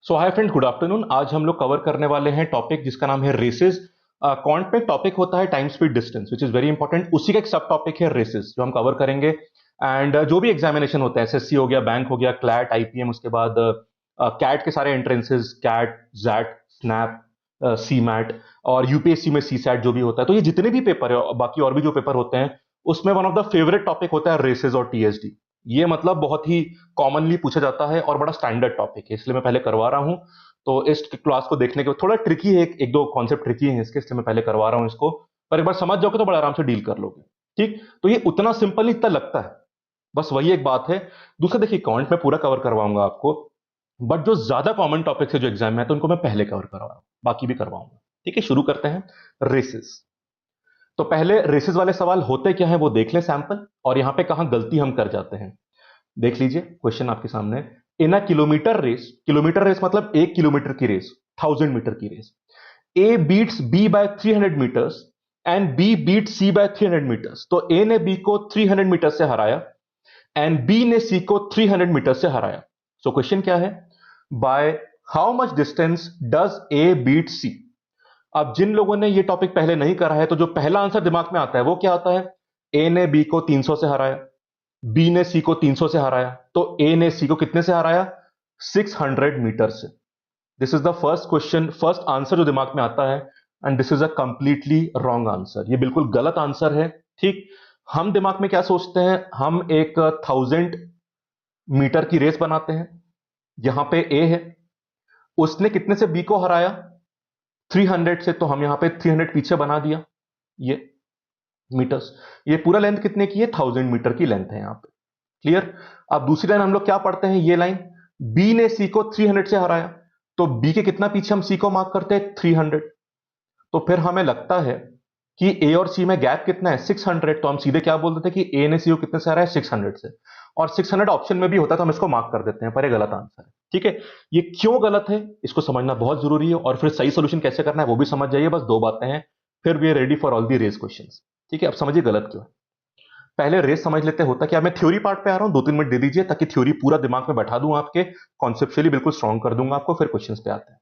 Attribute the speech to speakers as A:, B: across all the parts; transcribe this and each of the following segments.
A: सो hi friend, good afternoon. आज हम लोग कवर करने वाले हैं टॉपिक जिसका नाम है रेसेस। क्वांट में टॉपिक होता है time speed distance which is very important. उसी का एक सब टॉपिक है रेसेस जो हम कवर करेंगे। एंड जो भी एग्जामिनेशन होता है, एसएससी हो गया, बैंक हो गया, क्लैट, आईपीएम, उसके बाद कैट के सारे एंट्रेंसेस, कैट, जैट, स्नैप, सी मैट और यूपीएससी में सी सैट जो भी होता है, तो ये जितने भी पेपर है, बाकी और भी जो पेपर होते हैं, उसमें one of the favourite topic होता है रेसेस और टीएसडी। ये मतलब बहुत ही कॉमनली पूछा जाता है और बड़ा स्टैंडर्ड टॉपिक है, इसलिए मैं पहले करवा रहा हूं। तो इस क्लास को देखने के बाद थोड़ा ट्रिकी है, एक दो कॉन्सेप्ट ट्रिकी है इसके, इसलिए मैं पहले करवा रहा हूं इसको। पर एक बार समझ जाओगे तो बड़ा आराम से डील कर लोगे। ठीक, तो ये उतना सिंपल नहीं इतना लगता है, बस वही एक बात है। दूसरा देखिए, कॉन्ट में पूरा कवर करवाऊंगा आपको, बट जो ज्यादा कॉमन टॉपिक है जो एग्जाम में है तो उनको मैं पहले कवर करवा रहा हूं, बाकी भी करवाऊंगा। ठीक है, शुरू करते हैं। रेसेस। तो पहले रेसेस वाले सवाल होते क्या है वो देख लें सैंपल, और यहां पे कहां गलती हम कर जाते हैं देख लीजिए। क्वेश्चन आपके सामने। इन अ किलोमीटर रेस मतलब 1 किलोमीटर की रेस, 1000 मीटर की race. A beats B by 300 metres and B beat C by 300 metres. तो ए ने बी को 300 मीटर से हराया एंड बी ने सी को 300 मीटर से हराया। सो क्वेश्चन क्या है? By how much distance does A beat C. अब जिन लोगों ने ये टॉपिक पहले नहीं करा है, तो जो पहला आंसर दिमाग में आता है वो क्या आता है? ए ने बी को 300 से हराया, बी ने सी को 300 से हराया, तो ए ने सी को कितने से हराया? 600 मीटर से। This is the first question, first answer जो दिमाग में आता है। And this is a completely wrong answer, ये बिल्कुल गलत आंसर है। ठीक, हम दिमाग में क्या सोचते हैं? हम एक 1000 मीटर की रेस बनाते हैं। यहां पे ए है, उसने कितने से बी को हराया? 300 से, तो हम यहां पे 300 पीछे बना दिया। ये मीटर्स, ये पूरा लेंथ कितने की है? 1000 मीटर की लेंथ है यहां पे। क्लियर? अब दूसरी लाइन हम लोग क्या पढ़ते हैं? ये लाइन, बी ने सी को 300 से हराया, तो बी के कितना पीछे हम सी को मार्क करते हैं? 300। तो फिर हमें लगता है कि ए और सी में गैप कितना है? 600। तो हम सीधे क्या बोल देते हैं कि ए ने सी को कितने से हराया? 600 से। और 600 ऑप्शन में भी होता है तो हम इसको मार्क कर देते हैं, पर ये गलत आंसर है। ठीक है, ये क्यों गलत है इसको समझना बहुत जरूरी है, और फिर सही सोल्यूशन कैसे करना है वो भी समझ जाइए। बस दो बातें हैं, फिर we are ready for all the race questions. ठीक है, अब समझिए गलत क्यों है। पहले रेस समझ लेते होता क्या। मैं थ्योरी पार्ट पे आ रहा हूं, 2-3 मिनट दे दीजिए ताकि थ्योरी पूरा दिमाग में बैठा दूं आपके, कॉन्सेप्चुअली बिल्कुल स्ट्रॉन्ग कर दूंगा आपको, फिर क्वेश्चंस पे आते हैं।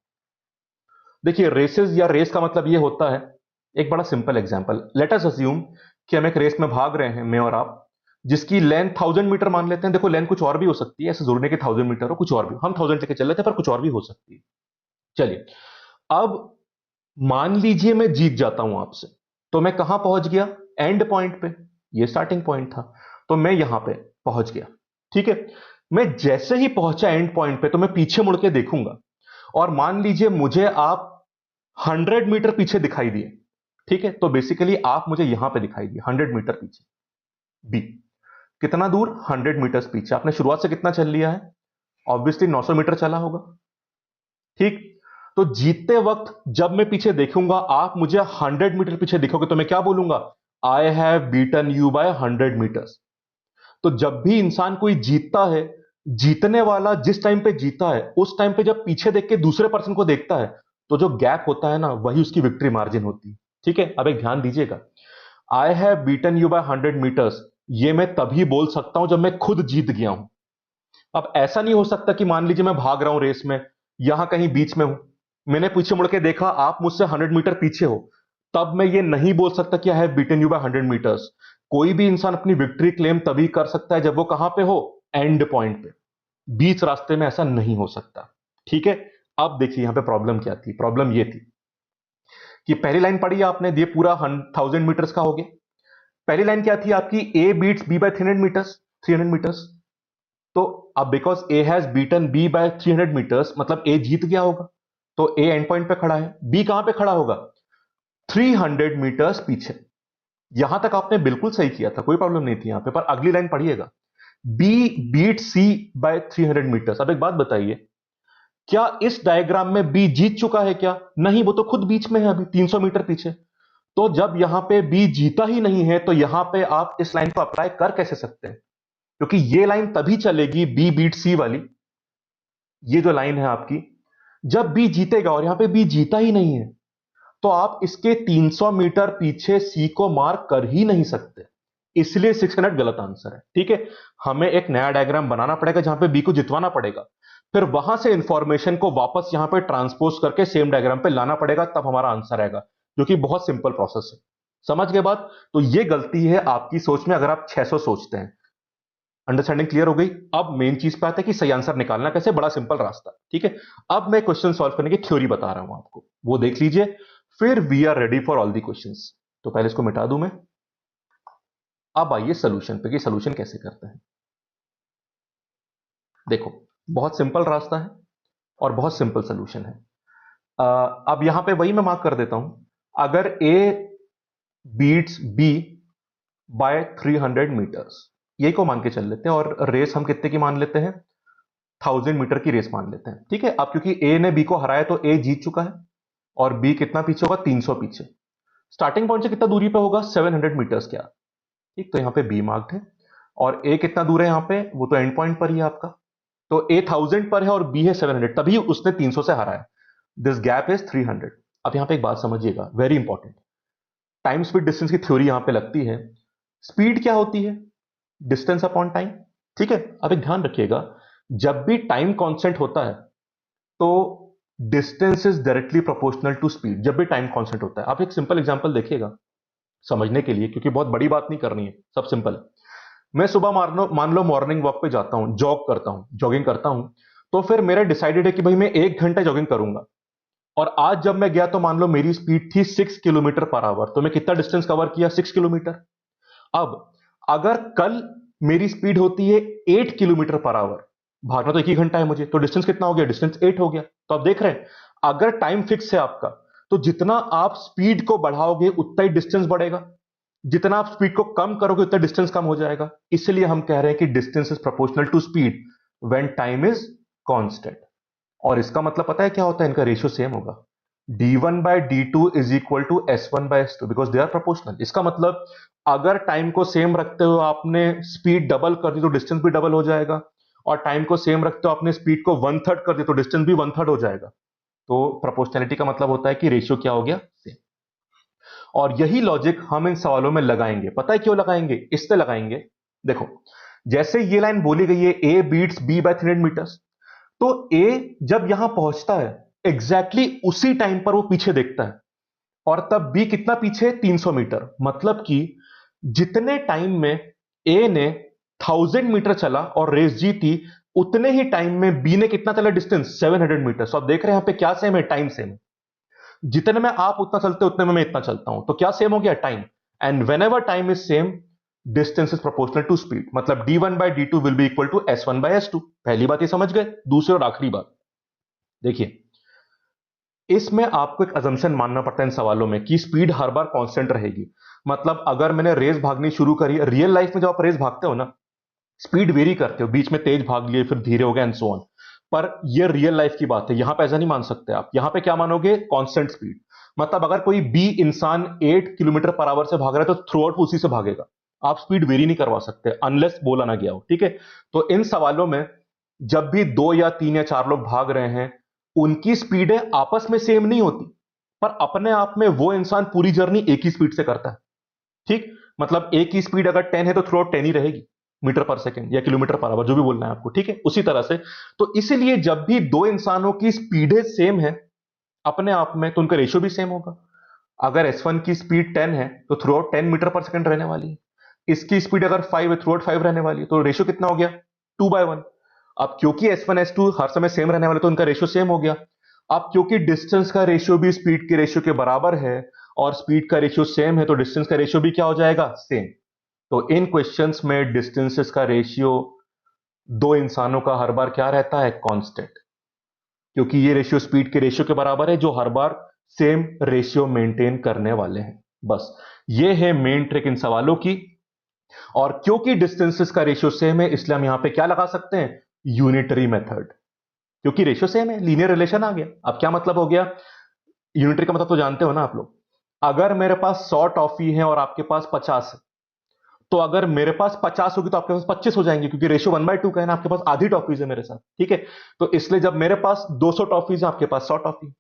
A: देखिए, रेसेस या रेस का मतलब ये होता है, एक बड़ा simple example, let us assume कि हम एक रेस में भाग रहे हैं, मैं और आप, जिसकी लेंथ 1000 मीटर मान लेते हैं। देखो, लेंथ कुछ और भी हो सकती है, ऐसे जरूर नहीं कि 1000 मीटर हो, कुछ और भी, हम 1000 लेके चल लेते हैं, पर कुछ और भी हो सकती है। चलिए, अब मान लीजिए मैं जीत जाता हूं आपसे, तो मैं कहां पहुंच गया? एंड पॉइंट पे। ये स्टार्टिंग पॉइंट था, तो मैं यहां पे पहुंच गया। ठीक है, मैं जैसे ही पहुंचा एंड पॉइंट पे, तो मैं पीछे मुड़ के देखूंगा, और मान लीजिए मुझे आप 100 मीटर पीछे दिखाई दिए। ठीक है, तो बेसिकली आप मुझे यहां पे दिखाई दिए 100 मीटर पीछे। बी कितना दूर? 100 मीटर पीछे। आपने शुरुआत से कितना चल लिया है? ऑब्वियसली 900 मीटर चला होगा। ठीक, तो जीतते वक्त जब मैं पीछे देखूंगा, आप मुझे 100 मीटर पीछे दिखोगे, तो मैं क्या बोलूंगा? I have beaten you by 100 metres. तो जब भी इंसान कोई जीतता है, जीतने वाला जिस टाइम पे जीता है, उस टाइम पे जब पीछे देख के दूसरे पर्सन को देखता है, तो जो गैप होता है ना, वही उसकी विक्ट्री मार्जिन होती है। ठीक है, अब एक ध्यान दीजिएगा, I have beaten you by 100 metres, ये मैं तभी बोल सकता हूं जब मैं खुद जीत गया हूं। अब ऐसा नहीं हो सकता कि मान लीजिए मैं भाग रहा हूं रेस में, यहां कहीं बीच में हूं, मैंने पीछे मुड़ के देखा, आप मुझसे 100 मीटर पीछे हो, तब मैं ये नहीं बोल सकता कि I have beaten you by 100 metres. कोई भी इंसान अपनी विक्ट्री क्लेम तभी कर सकता है जब वो कहां पे हो? एंड पॉइंट पे। बीच रास्ते में ऐसा नहीं हो सकता। ठीक है, अब देखिए यहां पे प्रॉब्लम क्या थी। प्रॉब्लम ये थी कि पहली लाइन पढ़ी आपने, ये पूरा 1000 मीटर्स का हो गया। पहली लाइन क्या थी आपकी? A beats B by 300 metres, 300 metres. तो अब because A has beaten B by 300 metres, मतलब ए जीत गया होगा, तो ए एंड पॉइंट पे खड़ा है। बी कहां पे खड़ा होगा? 300 मीटर्स पीछे। यहां तक आपने बिल्कुल सही किया था, कोई प्रॉब्लम नहीं थी यहां पे, पर अगली लाइन पढ़िएगा, B beat C by 300 metres. अब एक बात बताइए, क्या इस डायग्राम में बी जीत चुका है क्या? नहीं, वो तो खुद बीच में है अभी 300 मीटर पीछे। तो जब यहां पे बी जीता ही नहीं है, तो यहां पे आप इस लाइन को अप्लाई कर कैसे सकते हैं? क्योंकि ये लाइन तभी चलेगी, बी बीट सी वाली, ये जो लाइन है आपकी, जब बी जीतेगा, और यहां पे बी जीता ही नहीं है, तो आप इसके 300 मीटर पीछे सी को मार्क कर ही नहीं सकते। इसलिए 600 गलत आंसर है। ठीक है, हमें एक नया डायग्राम बनाना पड़ेगा जहां पे बी को जितवाना पड़ेगा। फिर वहां से इंफॉर्मेशन को वापस यहां पे ट्रांसपोज करके सेम डायग्राम पे लाना पड़ेगा, तब हमारा आंसर आएगा, जो कि बहुत सिंपल प्रोसेस है। समझ गए बात? तो ये गलती है आपकी सोच में अगर आप 600 सोचते हैं। अंडरस्टैंडिंग क्लियर हो गई? अब मेन चीज पे आते हैं कि सही आंसर निकालना कैसे, बड़ा सिंपल रास्ता। ठीक है, अब मैं क्वेश्चन सॉल्व करने की थ्योरी बता रहा हूं आपको, वो देख लीजिए, फिर we are ready for all the questions. तो पहले इसको मिटा दूं मैं। अब आइए सोल्यूशन पे कि सोल्यूशन कैसे करते हैं। देखो, बहुत सिंपल रास्ता है और बहुत सिंपल सोल्यूशन है। अब यहां पे वही मैं मार्क कर देता हूं। अगर A beats B by 300 metres, यही को मान के चल लेते हैं, और रेस हम कितने की मान लेते हैं, 1000 मीटर की रेस मान लेते हैं। ठीक है, अब क्योंकि ए ने बी को हराया तो ए जीत चुका है, और बी कितना पीछे होगा, 300 पीछे। स्टार्टिंग पॉइंट से कितना दूरी पे होगा, 700 मीटर्स क्या। ठीक, तो यहां पे बी मार्क्ड है, और ए कितना दूर है यहां पे, वो तो एंड पॉइंट पर ही है आपका। तो ए 1000 पर है और बी है 700, तभी उसने 300 से हराया। This gap is 300। अब यहां पे एक बात समझिएगा, very important, time speed distance की थ्योरी यहां पे लगती है। स्पीड क्या होती है, डिस्टेंस अपॉन टाइम। ठीक है, अब एक ध्यान रखिएगा, जब भी टाइम कांस्टेंट होता है तो distance is directly proportional to speed. जब भी टाइम कांस्टेंट होता है, आप एक सिंपल एग्जांपल देखिएगा समझने के लिए, क्योंकि बहुत बड़ी बात नहीं करनी है, सब सिंपल है। मैं सुबह मान लो मॉर्निंग वॉक पे जाता हूं, जॉग करता हूं, जॉगिंग करता हूं, तो फिर मेरा डिसाइडेड है कि भाई मैं 1 घंटा जॉगिंग करूंगा। और आज जब मैं गया तो मान लो मेरी स्पीड थी 6 किलोमीटर पर आवर, तो मैं कितना डिस्टेंस कवर किया, 6 किलोमीटर। अब अगर कल मेरी स्पीड होती है 8 किलोमीटर पर आवर, भागना तो 1 ही घंटा है मुझे, तो डिस्टेंस कितना हो गया, डिस्टेंस 8 हो गया। तो आप देख रहे हैं, अगर टाइम फिक्स है आपका, तो जितना आप स्पीड को बढ़ाओगे उतना ही डिस्टेंस बढ़ेगा, जितना आप स्पीड को कम करोगे उतना डिस्टेंस कम हो जाएगा। इसलिए हम कह रहे हैं कि distance is proportional to speed when time is constant. और इसका मतलब पता है क्या होता है, इनका रेशियो सेम होगा, d1 by d2 is equal to s1 by s2, because they are proportional. इसका मतलब अगर टाइम को सेम रखते हुए आपने स्पीड डबल कर दी तो डिस्टेंस भी डबल हो जाएगा, और टाइम को सेम रखते हुए आपने स्पीड को 1/3 कर दी तो डिस्टेंस भी 1/3 हो जाएगा। तो प्रोपोर्शनैलिटी का मतलब होता है कि रेशियो क्या हो गया, सेम। और यही लॉजिक हम इन सवालों में लगाएंगे। पता है क्यों लगाएंगे, इससे लगाएंगे, देखो, जैसे ये लाइन बोली गई है, A beats B by 300 metres, तो ए जब यहां पहुंचता है एग्जैक्टली उसी टाइम पर वो पीछे देखता है, और तब बी कितना पीछे, 300 मीटर। मतलब कि जितने टाइम में ए ने 1000 मीटर चला और रेस जीती, उतने ही टाइम में बी ने कितना चला डिस्टेंस, 700 मीटर। तो आप देख रहे हैं यहां पे क्या सेम है, टाइम सेम है। जितने में आप उतना चलते उतने में मैं इतना चलता हूं, तो क्या सेम हो गया, time. And whenever time is same, distance is proportional to speed, मतलब d1 by D two will be equal to s1 by s2। पहली बात ये समझ गए। दूसरी और आखिरी बात देखिए, इसमें आपको एक अजम्पशन मानना पड़ता है इन सवालों में कि स्पीड हर बार कांस्टेंट रहेगी। मतलब अगर मैंने रेस भागनी शुरू करी, रियल लाइफ में जब आप रेस भागते हो ना, स्पीड वेरी करते हो, बीच में तेज भाग लिए फिर धीरे हो गया एंड सो ऑन। पर ये रियल लाइफ की बात है, यहां पे ऐसा नहीं मान सकते आप। यहां पे क्या मानोगे, कांस्टेंट स्पीड। मतलब अगर कोई बी इंसान 8 किलोमीटर पर आवर से भाग रहा है तो थ्रू आउट उसी से भागेगा, आप स्पीड वेरी नहीं करवा सकते अनलेस बोला ना गया हो। ठीक है, तो इन सवालों में जब भी 2 या 3 या 4 लोग भाग रहे हैं, उनकी स्पीडें आपस में सेम नहीं होती, पर अपने आप में वो इंसान पूरी जर्नी एक ही स्पीड से करता है। ठीक, मतलब एक की स्पीड अगर 10 है तो थ्रू आउट 10 ही रहेगी, मीटर पर सेकंड या किलोमीटर पर आवर, जो भी बोलना है आपको। ठीक है, उसी तरह से तो इसीलिए जब भी दो इंसानों की स्पीडें सेम है अपने आप में, तो उनका रेशियो भी सेम होगा। अगर S1 की स्पीड 10 है तो थ्रू आउट 10 मीटर पर सेकंड रहने वाली है। इसकी स्पीड अगर 5 है, थ्रू आउट 5 रहने वाली है, तो रेशियो कितना हो गया, 2/1। अब क्योंकि S1 S2 हर समय सेम रहने वाले, तो उनका रेशियो सेम हो गया। अब क्योंकि डिस्टेंस का रेशियो भी स्पीड के रेशियो के बराबर है, और स्पीड का रेशियो सेम है, तो डिस्टेंस का रेशियो भी क्या हो जाएगा, सेम। तो इन क्वेश्चंस में डिस्टेंसेस का रेशियो दो इंसानों का हर बार क्या रहता है, कांस्टेंट, क्योंकि ये रेशियो स्पीड के रेशियो के बराबर है, जो हर बार सेम रेशियो मेंटेन करने वाले हैं। बस ये है मेन ट्रिक इन सवालों की। और क्योंकि डिस्टेंसेस का रेशियो सेम है, इसलिए हम यहां पे क्या लगा सकते हैं, यूनिटरी मेथड। क्योंकि रेशियो सेम है, लीनियर रिलेशन आ गया। अब क्या मतलब हो गया, यूनिटरी का मतलब तो जानते हो ना आप लोग। अगर मेरे पास 100 टॉफी है और आपके पास 50 है, तो अगर मेरे पास 50 होगी तो आपके पास 25 हो जाएंगे, क्योंकि रेशियो 1/2 का है ना, आपके पास आधी टॉफीज है मेरे साथ। ठीक है, तो इसलिए जब मेरे पास 200 टॉफीज है, आपके पास 100 टॉफी,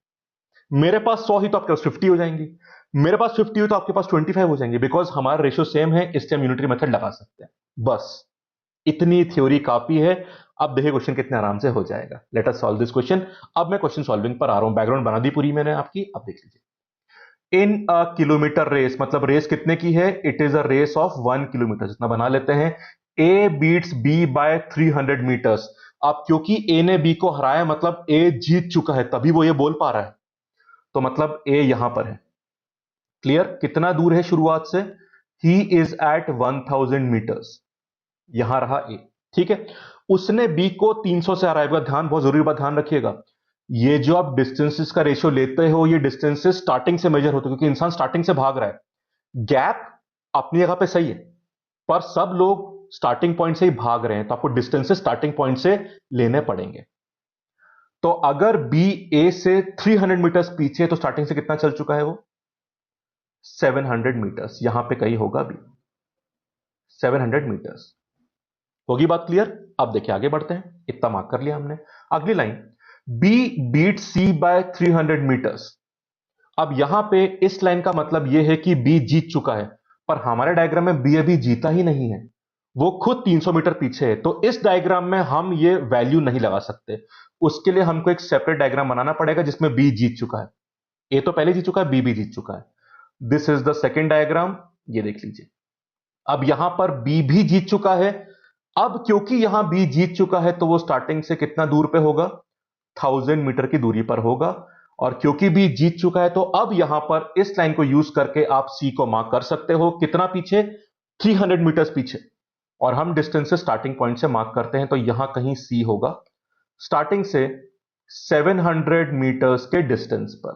A: मेरे पास 100 ही तो आपके पास 50 हो जाएंगी, मेरे पास 50 हो तो आपके पास 25 हो जाएंगे, बिकॉज हमारा रेशियो सेम है, इससे हम यूनिटरी मेथड लगा सकते हैं। बस इतनी थ्योरी काफी है। अब देखिए क्वेश्चन कितने आराम से हो जाएगा। Let us solve this question. अब मैं क्वेश्चन सॉल्विंग पर आ रहा हूं, बैकग्राउंड बना दी पूरी मैंने आपकी, अब देख लीजिए। इन अ किलोमीटर रेस, मतलब रेस कितने की है, it is a race of 1 kilometre, जितना बना लेते हैं। A beats B by 300 metres. अब क्योंकि ए ने बी को हराया, मतलब ए जीत चुका है, तभी वो ये बोल पा रहा है, तो मतलब ए यहां पर है। क्लियर? कितना दूर है शुरुआत से, ही इज एट 1000 मीटर्स, यहां रहा ए। ठीक है, उसने बी को 300 से हराएगा। ध्यान, बहुत जरूरी बात ध्यान रखिएगा, ये जो आप डिस्टेंसेस का रेशियो लेते हो, ये डिस्टेंसेस स्टार्टिंग से मेजर होते हैं, क्योंकि इंसान स्टार्टिंग से भाग रहा है। गैप अपनी जगह पे सही है, पर सब लोग स्टार्टिंग पॉइंट से ही भाग रहे हैं, तो आपको डिस्टेंसेस स्टार्टिंग पॉइंट से लेने पड़ेंगे। तो अगर बी ए से 300 मीटर्स पीछे है, तो स्टार्टिंग से कितना चल चुका है वो, 700 मीटर्स। यहां पे कहीं होगा बी, 700 मीटर्स। होगी बात क्लियर? अब देखिए आगे बढ़ते हैं, इतना मार्क कर लिया हमने। अगली line, B beat C by 300 metres. अब यहां पे इस लाइन का मतलब यह है कि बी जीत चुका है, पर हमारे डायग्राम में बी अभी जीता ही नहीं है, वो खुद 300 मीटर पीछे है। तो इस डायग्राम में हम ये वैल्यू नहीं लगा सकते, उसके लिए हमको एक सेपरेट डायग्राम बनाना पड़ेगा जिसमें बी जीत चुका है। ए तो पहले जीत चुका है, बी भी जीत चुका है। This is the second diagram, ये देख लीजिए। अब यहां पर बी भी जीत चुका है। अब क्योंकि यहां बी जीत चुका है, तो वो स्टार्टिंग से कितना दूर पे होगा, 1000 मीटर की दूरी पर होगा। और क्योंकि बी जीत चुका है, तो अब यहां पर इस लाइन को यूज करके आप सी को मार्क कर सकते हो। कितना पीछे, 300 मीटर्स पीछे। और हम डिस्टेंस से स्टार्टिंग पॉइंट से मार्क करते हैं, तो यहां कहीं सी होगा, स्टार्टिंग से 700 मीटर्स के डिस्टेंस पर।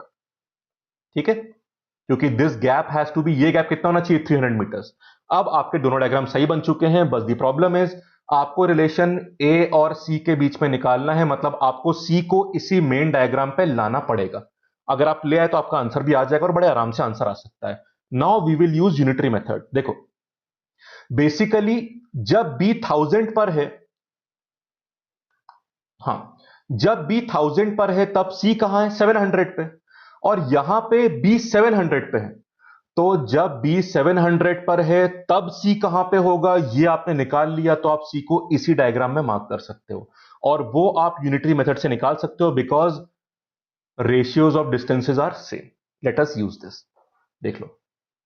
A: ठीक है, क्योंकि this gap has to be, ये गैप कितना होना चाहिए, 300 मीटर्स। अब आपके दोनों डायग्राम सही बन चुके हैं, बस दी प्रॉब्लम इज आपको रिलेशन ए और सी के बीच में निकालना है, मतलब आपको सी को इसी मेन डायग्राम पे लाना पड़ेगा। अगर आप ले आए तो आपका आंसर भी आ जाएगा और बड़े आराम से आंसर आ सकता है। Now we will use unitary method. देखो, बेसिकली जब बी 1000 पर है, हाँ, जब बी 1000 पर है तब सी कहां है, 700 पे। और यहां पे बी 700 पे है, तो जब बी 700 पर है तब सी कहां पे होगा, ये आपने निकाल लिया, तो आप सी को इसी डायग्राम में मार्क कर सकते हो। और वो आप यूनिटरी मेथड से निकाल सकते हो, because ratios of distances are same. Let us use this. देख लो,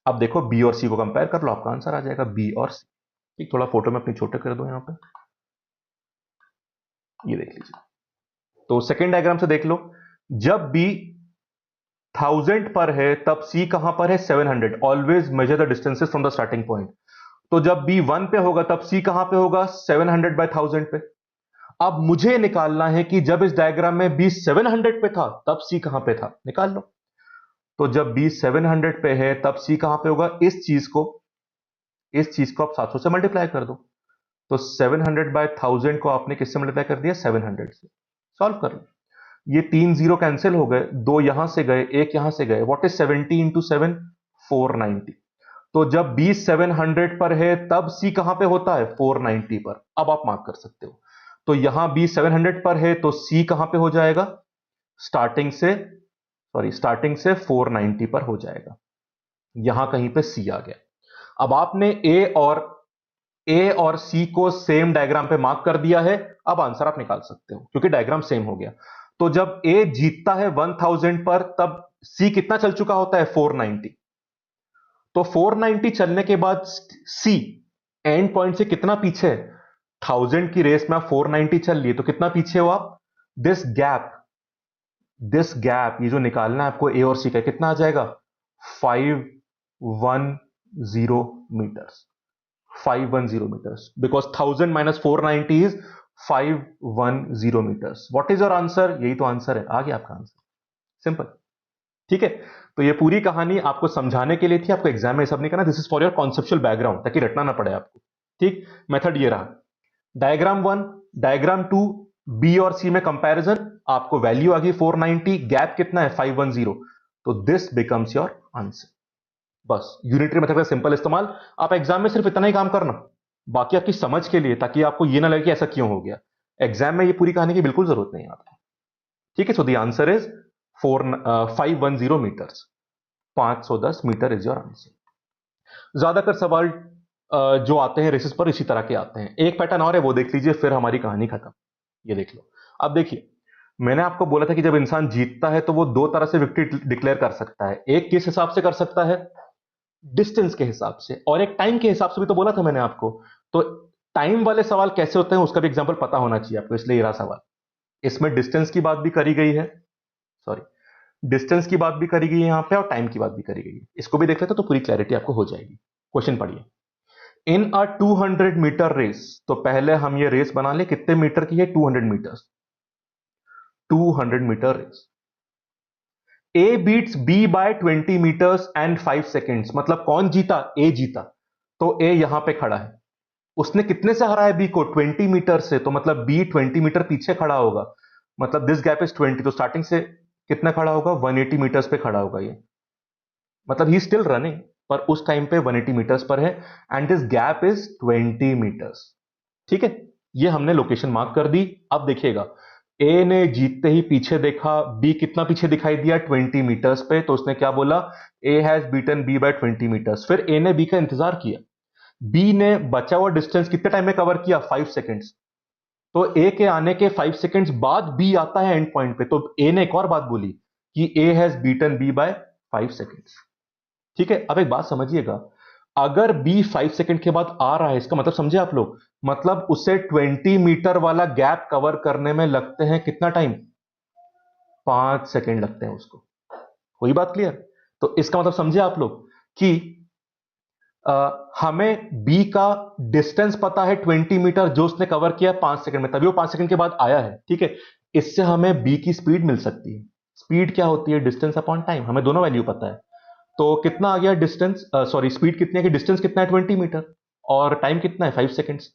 A: अब देखो बी और सी को कंपेयर कर लो, आपका आंसर आ जाएगा बी और सी। ठीक, थोड़ा फोटो में अपनी छोटे कर दो यहां पे, ये देख लीजिए। तो सेकेंड डायग्राम से देख लो, जब बी 1000 पर है तब सी कहां पर है, 700। Always measure the distances from the starting point. तो जब बी 1 पे होगा तब सी कहां पे होगा, 700 बाय 1000 पे। अब मुझे निकालना है कि जब इस डायग्राम में बी 700 पे था तब सी कहां पे था, निकाल लो। तो जब बी 700 पे है तब सी कहां पे होगा, इस चीज को आप 700 से मल्टीप्लाई कर दो। तो 700 बाय 1000 को आपने किससे मल्टीप्लाई कर दिया, 700 से। सॉल्व कर लो, ये 3 जीरो कैंसिल हो गए, 2 यहां से गए, 1 यहां से गए। What is 70 into 7, 490। तो जब बी 700 पर है तब सी कहां पे होता है, 490 पर। अब आप मार्क कर सकते हो, तो यहां बी 700 पर है तो सी कहां पे हो जाएगा, स्टार्टिंग से 490 पर हो जाएगा। यहां कहीं पे सी आ गया। अब आपने ए और सी को सेम डायग्राम पे मार्क कर दिया है। अब आंसर आप निकाल सकते हो, क्योंकि डायग्राम सेम हो गया। तो जब ए जीतता है 1000 पर, तब सी कितना चल चुका होता है, 490। तो 490 चलने के बाद सी एंड पॉइंट से कितना पीछे है, 1000 की रेस में आप 490 चल लिए, तो कितना पीछे हो आप, दिस गैप ये जो निकालना है आपको ए और सी का, कितना आ जाएगा, 510 metres. 510 metres, because 1000 minus 490 is 510 metres. What is your answer, यही तो आंसर है, आ गया आपका आंसर, सिंपल। ठीक है, तो ये पूरी कहानी आपको समझाने के लिए थी, आपको एग्जाम में सब नहीं करना। This is for your conceptual background, ताकि रटना ना पड़े आपको। ठीक, मेथड ये रहा, डायग्राम 1, डायग्राम 2, बी और सी में कंपैरिजन, आपको वैल्यू आ गई 490, गैप कितना है, 510। तो दिस बिकम्स योर आंसर। बस यूनिटरी मेथड का सिंपल इस्तेमाल, आप एग्जाम में सिर्फ इतना ही काम करना, बाकी आपकी समझ के लिए, ताकि आपको ये ना लगे कि ऐसा क्यों हो गया। एग्जाम में ये पूरी कहानी की बिल्कुल जरूरत नहीं है आपको। ठीक है, so the answer is 510 metres. 510 metre is your answer. ज्यादातर सवाल जो आते हैं रेसिस पर इसी तरह के आते हैं। एक पैटर्न और है, वो देख लीजिए, फिर हमारी कहानी खत्म। ये देख लो। अब देखिए, मैंने आपको बोला था कि जब इंसान जीतता है तो वो दो तरह से विक्ट्री डिक्लेयर कर सकता है। एक किस हिसाब से कर सकता है? डिस्टेंस के हिसाब से, और एक टाइम के हिसाब से भी तो बोला था मैंने आपको। तो टाइम वाले सवाल कैसे होते हैं उसका भी एग्जांपल पता होना चाहिए आपको, इसलिए ये रहा सवाल। इसमें डिस्टेंस की बात भी करी गई है, सॉरी, डिस्टेंस की बात भी करी गई है यहाँ पे, और टाइम की बात भी करी गई है। इसको भी देख लेते तो पूरी क्लैरिटी आपको हो जाएगी। क्वेश्चन पढ़िए। इन अ 200 मीटर रेस, तो पहले हम ये रेस बना ले, कितने मीटर की है? 200 metre. 200 metre race. A beats B by 20 metres and 5 seconds, मतलब कौन जीता? ए जीता। तो ए यहां पे खड़ा है, उसने कितने से हराया बी को? 20 मीटर से, तो मतलब बी 20 मीटर पीछे खड़ा होगा, मतलब दिस गैप इज 20, तो स्टार्टिंग से कितना खड़ा होगा? 180 मीटर्स पे खड़ा होगा ये, मतलब ही स्टिल रनिंग, पर उस टाइम पे 180 मीटर्स पर है, and this gap is 20 metres. ठीक है, ये हमने लोकेशन मार्क कर दी। अब देखिएगा, ए ने जीतते ही पीछे देखा, बी कितना पीछे दिखाई दिया? 20 मीटर्स पे, तो उसने क्या बोला? A has beaten B by 20 metres. फिर ए ने बी का इंतजार किया, बी ने बचा हुआ डिस्टेंस कितने टाइम में कवर किया? 5 सेकेंड्स। तो ए के आने के 5 सेकेंड्स बाद बी आता है एंड पॉइंट पे, तो ए ने एक और बात बोली कि A has beaten B by 5 seconds. ठीक है, अब एक बात समझिएगा, अगर बी 5 सेकंड के बाद आ रहा है, इसका मतलब समझे आप लोग, मतलब उसे 20 मीटर वाला गैप कवर करने में लगते हैं कितना टाइम? 5 सेकंड लगते हैं उसको। कोई बात क्लियर? तो इसका मतलब समझे आप लोग कि हमें बी का डिस्टेंस पता है 20 मीटर, जो उसने कवर किया 5 सेकंड में, तभी वो 5 सेकंड के बाद आया है। ठीक है, इससे हमें बी की स्पीड मिल सकती है। स्पीड क्या होती है? डिस्टेंस अपॉन टाइम, हमें दोनों वैल्यू पता है। तो कितना आ गया डिस्टेंस, सॉरी स्पीड कितनी है कि डिस्टेंस कितना है? 20 मीटर, और टाइम कितना है? 5 सेकेंड्स।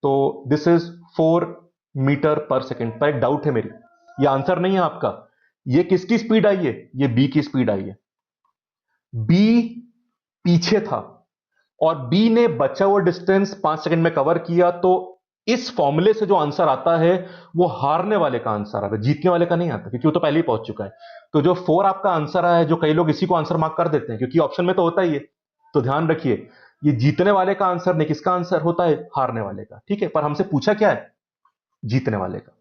A: तो दिस इज 4 मीटर पर सेकेंड। पर एक डाउट है मेरी, ये आंसर नहीं है आपका, ये किसकी स्पीड आई है? ये बी की स्पीड आई है। बी पीछे था और बी ने बचा हुआ डिस्टेंस 5 सेकंड में कवर किया, तो इस फॉर्मूले से जो आंसर आता है वो हारने वाले का आंसर आता है, जीतने वाले का नहीं आता, क्योंकि वो तो पहले ही पहुंच चुका है। तो जो 4 आपका आंसर आया है, जो कई लोग इसी को आंसर मार्क कर देते हैं क्योंकि ऑप्शन में तो होता ही है, तो ध्यान रखिए, ये जीतने वाले का आंसर नहीं, किसका आंसर होता है? हारने वाले का। ठीक है, पर हमसे पूछा क्या है? जीतने वाले का।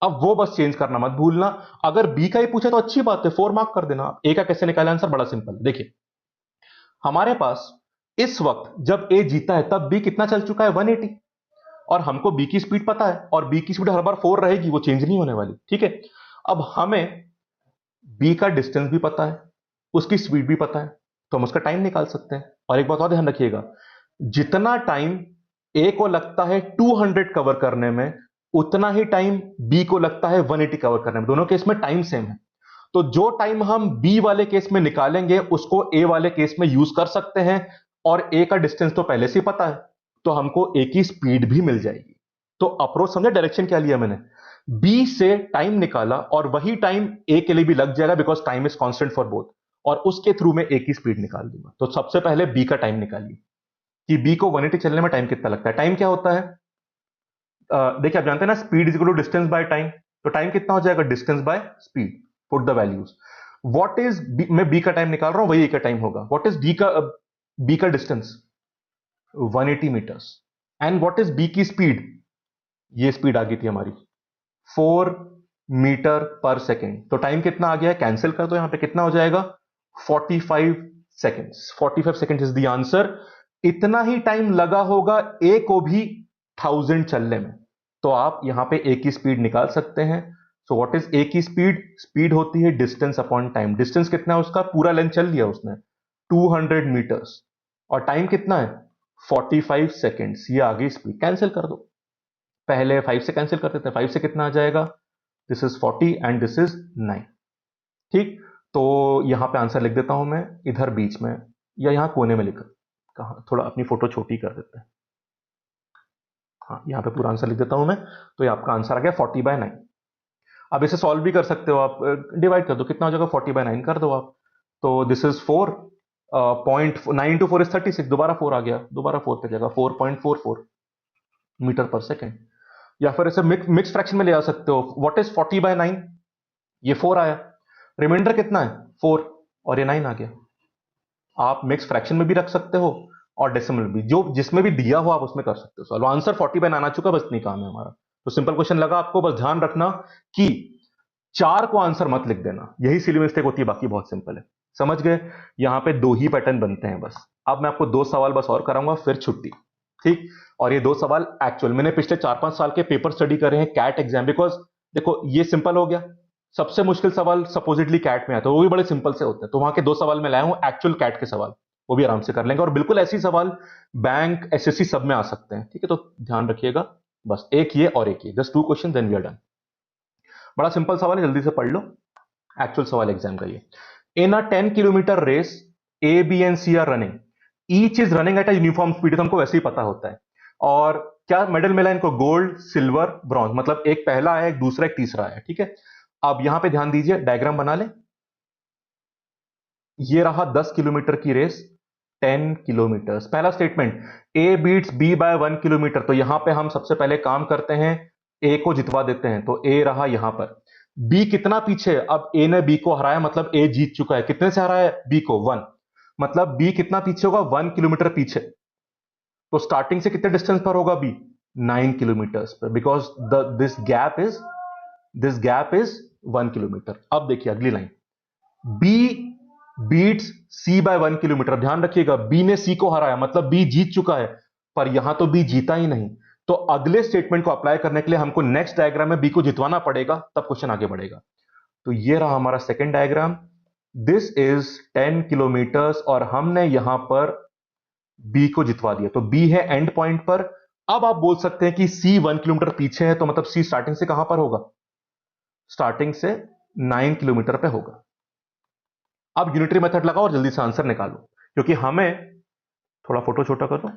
A: अब वो बस चेंज करना मत भूलना। अगर बी का ही पूछा तो अच्छी बात है, 4 मार्क कर देना। ए का कैसे निकाला आंसर? बड़ा सिंपल है, देखिए हमारे पास इस वक्त जब ए जीता है तब बी कितना चल चुका है? 180, और हमको बी की स्पीड पता है, और बी की स्पीड हर बार 4 रहेगी, वो चेंज नहीं होने वाली। ठीक है, अब हमें बी का डिस्टेंस भी पता है, उसकी स्पीड भी पता है, तो हम उसका टाइम निकाल सकते हैं। और एक बात और ध्यान रखिएगा, जितना टाइम ए को लगता है 200 कवर करने में, उतना ही टाइम बी को लगता है 180 कवर करने में। दोनों केस में टाइम सेम है, तो जो टाइम हम बी वाले केस में निकालेंगे उसको ए वाले केस में यूज कर सकते हैं, और ए का डिस्टेंस तो पहले से ही पता है, तो हमको ए की स्पीड भी मिल जाएगी। तो अप्रोच समझे, डायरेक्शन क्या लिया मैंने? बी से टाइम निकाला, और वही टाइम ए के लिए भी लग जाएगा, because time is constant for both, और उसके थ्रू में ए की स्पीड निकाल दूंगा। तो सबसे पहले बी का टाइम निकालिए कि बी को 180 चलने में टाइम कितना लगता है। टाइम क्या होता है? देखिए आप जानते हैं ना, speed is equal to distance by time, तो टाइम कितना हो जाएगा? Distance by speed. Put the values. What is मैं बी का टाइम निकाल रहा हूं, वही ए का टाइम होगा। व्हाट इज बी का distance? 180 metres. And what is B की स्पीड? ये स्पीड आ गई थी हमारी 4 मीटर पर सेकेंड। तो टाइम कितना आ गया है? कैंसिल कर दो, यहां पे कितना हो जाएगा? 45 seconds. 45 second is the answer. इतना ही टाइम लगा होगा ए को भी 1000 चलने में, तो आप यहां पे ए की स्पीड निकाल सकते हैं। सो व्हाट इज ए की स्पीड? स्पीड होती है डिस्टेंस अपॉन टाइम। डिस्टेंस कितना है उसका? पूरा लेंथ चल लिया उसने, 200 मीटर्स, और टाइम कितना है? 45 सेकेंड्स। ये आ गई स्पीड। कैंसिल कर दो, पहले 5 से कैंसिल कर देते हैं। 5 से कितना आ जाएगा? This is 40 and this is 9। ठीक, तो यहां पे आंसर लिख देता हूं मैं इधर बीच में, या यहां कोने में लिख, कहा थोड़ा अपनी फोटो छोटी कर देते हैं। हाँ, यहां पे पूरा आंसर लिख देता हूं मैं। तो ये आपका आंसर आ गया 40/9। अब इसे सॉल्व भी कर सकते हो आप, डिवाइड कर दो, कितना हो जाएगा? 40/9 कर दो आप। तो this is 4 point 9 to 4 is 36, दोबारा 4 आ गया, दोबारा 4 पे जाएगा, 4.44 मीटर पर सेकेंड। या फिर इसे मिक्स फ्रैक्शन में ले आ सकते हो। What is 40/9? ये 4 आया, रिमाइंडर कितना है? 4, और ये 9 आ गया। आप मिक्स फ्रैक्शन में भी रख सकते हो और डेसिमल भी, जो जिसमें भी दिया हो आप उसमें कर सकते हो सॉल्व। आंसर 40/9 आ चुका, बस नहीं काम है हमारा। तो सिंपल क्वेश्चन लगा आपको, बस ध्यान रखना कि 4 को आंसर मत लिख देना, यही सिली मिस्टेक होती है, बाकी बहुत सिंपल है। समझ गए? यहां पे 2 ही पैटर्न बनते हैं बस। अब मैं आपको 2 सवाल बस और कराऊंगा, फिर छुट्टी। ठीक? और ये 2 सवाल एक्चुअल मैंने पिछले 4-5 साल के पेपर स्टडी करे हैं कैट एग्जाम, बिकॉज देखो ये सिंपल हो गया। सबसे मुश्किल सवाल सपोजिटली कैट में आता है, वो भी बड़े सिंपल से होते हैं, तो वहां के 2 सवाल मैं लाया हूं एक्चुअल कैट के सवाल, वो भी आराम से कर लेंगे। और बिल्कुल ऐसी सवाल बैंक, एसएससी सब में आ सकते हैं। ठीक है, तो ध्यान रखिएगा। बस एक ये और एक ये, just 2 question then we are done. बड़ा सिंपल सवाल है, जल्दी से पढ़ लो। एक्चुअल सवाल एग्जाम का ये। In a 10 kilometre race A B and C are running, each is running at a uniform speed, तो हमको वैसे ही पता होता है। और क्या मेडल मिला इनको? गोल्ड, सिल्वर, ब्रॉन्ज, मतलब एक पहला है, एक दूसरा, एक तीसरा है। ठीक है, अब यहां पे ध्यान दीजिए, डायग्राम बना ले। ये रहा 10 किलोमीटर की रेस, 10 किलोमीटर। पहला statement, A beats B by 1 kilometre, तो यहां पे हम सबसे पहले काम करते हैं, ए को जितवा देते हैं, तो ए रहा यहां पर। बी कितना पीछे? अब ए ने बी को हराया, मतलब ए जीत चुका है। कितने से हराया है? बी को 1, मतलब बी कितना पीछे होगा? 1 किलोमीटर पीछे। तो स्टार्टिंग से कितने डिस्टेंस पर होगा बी? 9 किलोमीटर पर, because this gap is 1 kilometre. अब देखिए अगली line, B beats C by 1 kilometre. ध्यान रखिएगा, बी ने सी को हराया, मतलब बी जीत चुका है, पर यहां तो बी जीता ही नहीं। तो अगले स्टेटमेंट को अप्लाई करने के लिए हमको नेक्स्ट डायग्राम में बी को जितवाना पड़ेगा, तब क्वेश्चन आगे बढ़ेगा। तो ये रहा हमारा second diagram, this is 10 kilometres, और हमने यहां पर बी को जितवा दिया, तो बी है एंड पॉइंट पर। अब आप बोल सकते हैं कि सी 1 किलोमीटर पीछे है, तो मतलब सी स्टार्टिंग से कहां पर होगा? स्टार्टिंग से 9 किलोमीटर पे होगा। अब यूनिटरी मेथड लगाओ और जल्दी से आंसर निकालो, क्योंकि हमें, थोड़ा फोटो छोटा कर दो,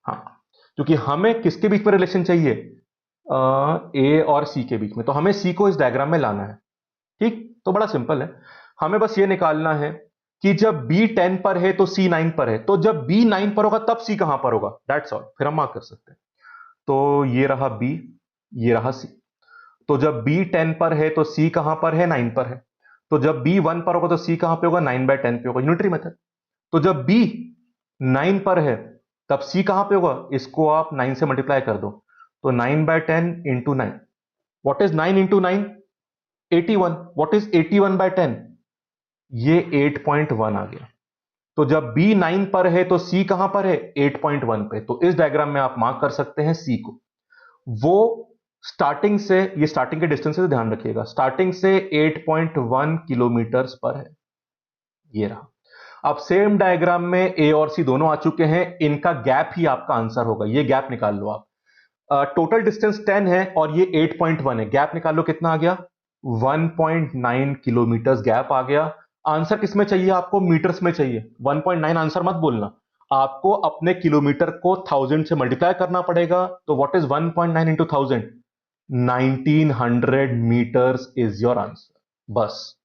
A: हाँ, क्योंकि हमें किसके बीच में रिलेशन चाहिए? ए और सी के बीच में, तो हमें सी को इस डायग्राम में लाना है। ठीक, तो बड़ा सिंपल है, हमें बस ये निकालना है कि जब बी 10 पर है तो सी 9 पर है, तो जब बी 9 पर होगा तब सी कहां पर होगा, दैट्स ऑल, फिर हम मार्क कर सकते हैं। तो ये रहा बी, ये रहा सी। तो जब बी 10 पर है तो सी कहां पर है? 9 पर है। तो जब बी 1 पर होगा तो सी कहां पे होगा? 9/10 पे होगा, यूनिटरी मेथड। तो जब बी 9 पर है तब सी कहां पे होगा? इसको आप 9 से मल्टीप्लाई कर दो, तो 9/10 into 9। What is 9 into 9? 81। What is 81/10? ये 8.1 आ गया। तो जब बी 9 पर है तो सी कहां पर है? 8.1 पे। तो इस डायग्राम में आप मार्क कर सकते हैं सी को। वो स्टार्टिंग से, ये स्टार्टिंग के डिस्टेंस से ध्यान रखिएगा, स्टार्टिंग से 8.1 किलोमीटर पर है। ये रहा। अब सेम डायग्राम में ए और सी दोनों आ चुके हैं, इनका गैप ही आपका आंसर होगा, ये गैप निकाल लो आप। टोटल डिस्टेंस 10 है और ये 8.1 है, गैप निकाल लो, कितना आ गया? 1.9 किलोमीटर गैप आ गया। आंसर किसमें चाहिए आपको? मीटर्स में चाहिए। 1.9 आंसर मत बोलना, आपको अपने किलोमीटर को 1000 से मल्टीप्लाई करना पड़ेगा। तो what is 1.9 into 1000? 1900 metres is your answer. बस,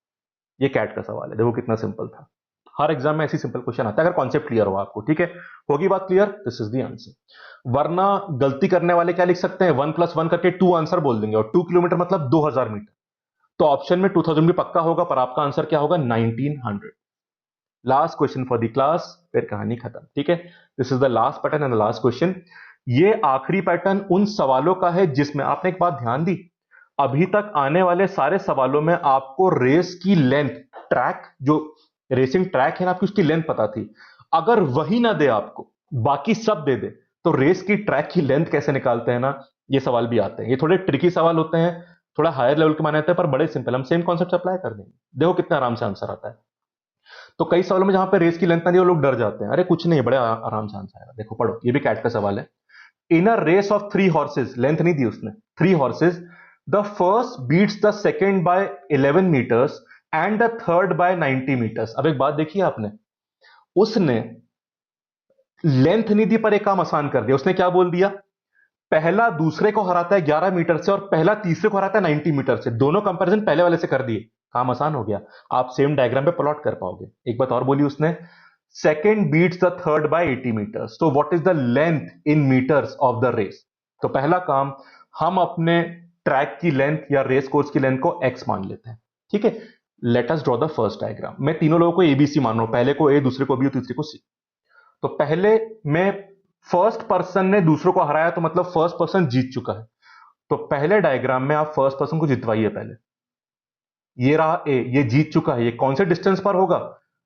A: ये कैट का सवाल है, देखो कितना सिंपल था। हर एग्जाम में ऐसी सिंपल क्वेश्चन आता है अगर कॉन्सेप्ट क्लियर हो आपको। ठीक है, होगी बात clear? This is the answer. वरना गलती करने वाले क्या लिख सकते हैं? 1+1 करके 2 आंसर बोल देंगे, और 2 किलोमीटर मतलब 2000 मीटर। तो ऑप्शन में 2000 भी पक्का होगा, पर आपका आंसर क्या होगा? 1900। Last question for the class, फिर कहानी खत्म। ठीक है, this is the last pattern and the last question. ये आखिरी पैटर्न उन सवालों का है जिसमें आपने एक बात ध्यान दी, अभी तक आने वाले सारे सवालों में आपको रेस की लेंथ, ट्रैक, जो रेसिंग ट्रैक है ना आपकी, उसकी लेंथ पता थी। अगर वही ना दे आपको, बाकी सब दे दे, तो रेस की ट्रैक की लेंथ कैसे निकालते हैं ना, ये सवाल भी आते हैं। ये थोड़े ट्रिकी सवाल होते हैं, थोड़ा हायर लेवल के माने जाते हैं, पर बड़े सिंपल, हम सेम कॉन्सेप्ट अप्लाई कर देंगे। देखो कितना आराम से आंसर आता है। तो कई सवालों में जहां पे रेस की लेंथ ना दी, वो लोग डर जाते हैं, अरे कुछ नहीं, बड़े आराम से आंसर आएगा। देखो पढ़ो, ये भी कैट का सवाल है। In a race of 3 horses, length नहीं दी उसने, 3 horses, the first beats the second by 11 metres and the third by 90 metres. अब एक बात देखिए आपने, उसने लेंथ नहीं दी पर एक काम आसान कर दिया। उसने क्या बोल दिया? पहला दूसरे को हराता है 11 मीटर से और पहला तीसरे को हराता है 90 मीटर से, दोनों कंपैरिजन पहले वाले से कर दिए, काम आसान हो गया। आप सेम डायग्राम पे प्लॉट कर पाओगे। एक बात और बोली उसने, second beats the third by 80 metres, तो what is the length in metres of the race? तो पहला काम, हम अपने ट्रैक की लेंथ या रेस कोर्स की लेंथ को x मान लेते हैं। ठीक है, let us draw the first diagram. मैं तीनों लोगों को एबीसी मान रहा हूं, पहले को ए, दूसरे को बी और तीसरे को सी। तो पहले में फर्स्ट पर्सन ने दूसरों को हराया, तो मतलब फर्स्ट पर्सन जीत चुका है। तो पहले डायग्राम में आप फर्स्ट पर्सन को जितवाइए पहले। ये रहा ए, ये जीत चुका है। ये कौन से डिस्टेंस पर होगा?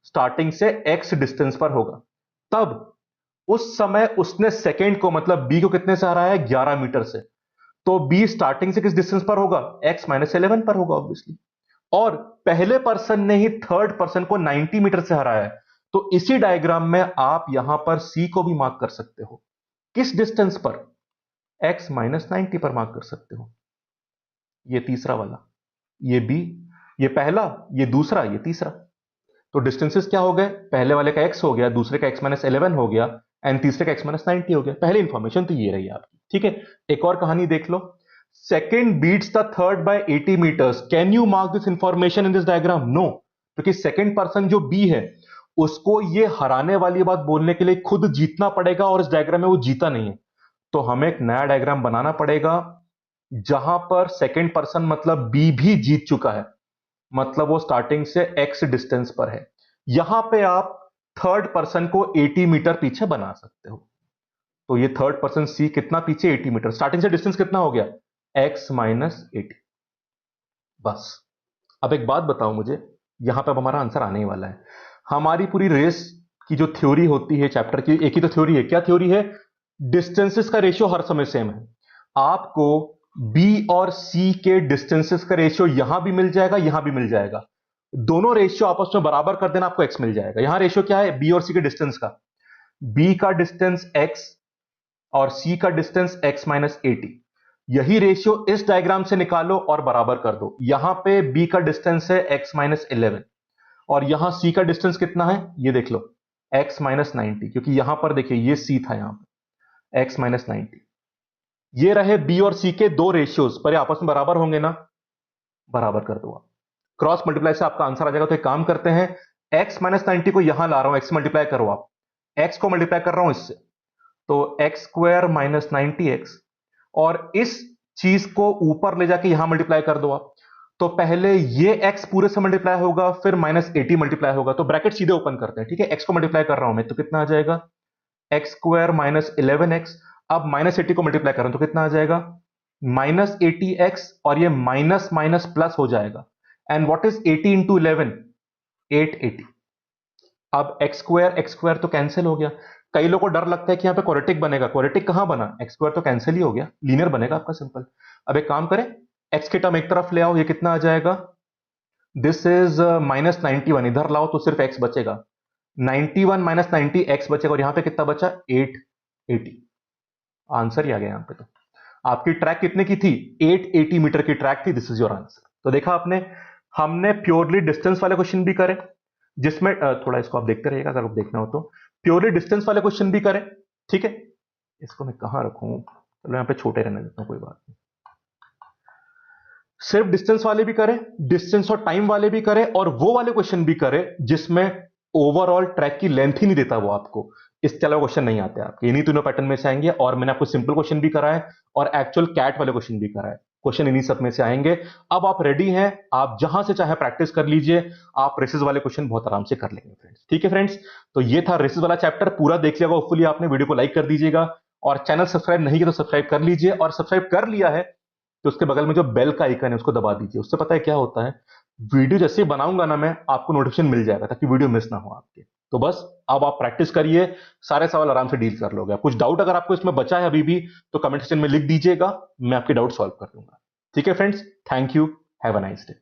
A: स्टार्टिंग से एक्स डिस्टेंस पर होगा। तब उस समय उसने सेकेंड को मतलब बी को कितने से हराया है? 11 मीटर से। तो बी स्टार्टिंग से किस डिस्टेंस पर होगा? एक्स माइनस 11 पर होगा ऑब्वियसली। और पहले पर्सन ने ही थर्ड पर्सन को 90 मीटर से हराया है। तो इसी डायग्राम में आप यहां पर सी को भी मार्क कर सकते हो। किस डिस्टेंस पर? एक्स माइनस 90 पर मार्क कर सकते हो। ये तीसरा वाला, ये बी, ये पहला, ये दूसरा, ये तीसरा। तो डिस्टेंसेस क्या हो गए? पहले वाले का x हो गया, दूसरे का x माइनस 11 हो गया, एंड तीसरे का x माइनस 90 हो गया। पहली इंफॉर्मेशन तो ये रही आपकी। ठीक है, एक और कहानी देख लो। Second beats the third by 80 metres. Can you mark this information in this diagram? No, क्योंकि सेकेंड पर्सन जो बी है उसको ये हराने वाली बात बोलने के लिए खुद जीतना पड़ेगा, और इस डायग्राम में वो जीता नहीं है। तो हमें एक नया डायग्राम बनाना पड़ेगा जहां पर सेकेंड पर्सन मतलब बी भी जीत चुका है, मतलब वो स्टार्टिंग से x डिस्टेंस पर है। यहां पे आप थर्ड पर्सन को 80 मीटर पीछे बना सकते हो। तो ये थर्ड पर्सन सी कितना पीछे? 80 मीटर। स्टार्टिंग से डिस्टेंस कितना हो गया? x minus 80। बस। अब एक बात बताओ मुझे, यहां पे अब हमारा आंसर आने ही वाला है। हमारी पूरी रेस की जो थ्योरी होती है चैप्टर की, एक ही तो थ्योरी है। क्या थ्योरी है? डिस्टेंसेस का रेशियो हर समय सेम है। आपको बी और सी के डिस्टेंसेस का रेशियो यहां भी मिल जाएगा, यहां भी मिल जाएगा। दोनों रेशियो आपस में बराबर कर देना, आपको एक्स मिल जाएगा। यहां रेशियो क्या है? बी और सी के डिस्टेंस का। बी का डिस्टेंस एक्स और सी का डिस्टेंस एक्स माइनस 80। यही रेशियो इस डायग्राम से निकालो और बराबर कर दो। यहां पे बी का डिस्टेंस है एक्स माइनस 11 और यहां सी का डिस्टेंस कितना है? ये देख लो, एक्स माइनस 90। क्योंकि यहां पर देखिए ये सी था, यहां पर एक्स माइनस 90। ये रहे बी और सी के दो रेशियोज, पर ये आपस में बराबर होंगे ना? बराबर कर दो आप। क्रॉस मल्टीप्लाई से आपका आंसर आ जाएगा। तो एक काम करते हैं, एक्स माइनस 90 को यहां ला रहा हूं, एक्स मल्टीप्लाई करो आप। एक्स को मल्टीप्लाई कर रहा हूं इससे, तो एक्स स्क्वायर माइनस 90 एक्स, और इस चीज को ऊपर ले जाके यहां मल्टीप्लाई कर दो आप। तो पहले ये x पूरे से मल्टीप्लाई होगा, फिर माइनस 80 मल्टीप्लाई होगा। तो ब्रैकेट सीधे ओपन करते हैं। ठीक है, x को मल्टीप्लाई कर रहा हूं मैं, तो कितना आ जाएगा? X square minus 11x। अब माइनस 80 को मल्टीप्लाई कर रहा हूं, तो कितना आ जाएगा? माइनस 80x, और ये माइनस माइनस प्लस हो जाएगा। And what is 80 into 11? 880। अब एक्स स्क्वायर तो कैंसिल हो गया। कई लोगों को डर लगता है कि यहां पे क्वाड्रेटिक बनेगा। क्वाड्रेटिक कहां बना? एक्स स्क्वायर तो कैंसिल ही हो गया, लीनियर बनेगा आपका सिंपल। अब एक काम करें, एक्स के टर्म एक तरफ ले आओ, ये कितना आ जाएगा? This is minus 91। इधर लाओ तो सिर्फ एक्स बचेगा। 91 माइनस 90 एक्स बचेगा, और यहां पे कितना बचा? 880। आंसर ही आ गया यहां पे। तो आपकी ट्रैक कितने की थी? 880 मीटर की ट्रैक थी। This is your answer. तो देखा आपने, हमने प्योरली डिस्टेंस वाले क्वेश्चन भी करे, जिसमें थोड़ा इसको आप देखते रहिएगा अगर आप देखना हो तो। प्योरली डिस्टेंस वाले क्वेश्चन भी करे। ठीक है, इसको मैं कहां रखूं? चलो यहां पे छोटे रहने देता हूं, कोई बात नहीं। सिर्फ डिस्टेंस वाले भी करे, डिस्टेंस और टाइम वाले भी करे, और वो वाले क्वेश्चन भी करे जिसमें ओवरऑल ट्रैक की लेंथ ही नहीं देता वो आपको। इसके अलावा क्वेश्चन नहीं आते आपके। इन्हीं तीनों पैटर्न में से आएंगे, और मैंने आपको सिंपल क्वेश्चन भी कराए और एक्चुअल कैट वाले क्वेश्चन भी कराए। क्वेश्चन इन्हीं सब में से आएंगे। अब आप रेडी हैं, आप जहां से चाहे प्रैक्टिस कर लीजिए। आप रेसेस वाले क्वेश्चन बहुत आराम से कर लेंगे फ्रेंड्स। ठीक है फ्रेंड्स, तो ये था रेसेस वाला चैप्टर। पूरा देख लिया होपफुली आपने। वीडियो को लाइक कर दीजिएगा, और चैनल सब्सक्राइब नहीं किया तो सब्सक्राइब कर लीजिए, और सब्सक्राइब कर लिया है तो उसके बगल में जो बेल का आइकन है उसको दबा दीजिए। उससे पता है क्या होता है, वीडियो जैसे ही बनाऊंगा ना मैं, आपको नोटिफिकेशन मिल जाएगा, ताकि वीडियो मिस ना हो आपके। तो बस अब आप प्रैक्टिस करिए, सारे सवाल आराम से डील कर लोगे। कुछ डाउट अगर आपको इसमें बचा है अभी भी, तो कमेंट सेक्शन में लिख दीजिएगा, मैं आपके डाउट सॉल्व कर दूंगा। ठीक है friends, thank you, have a nice day.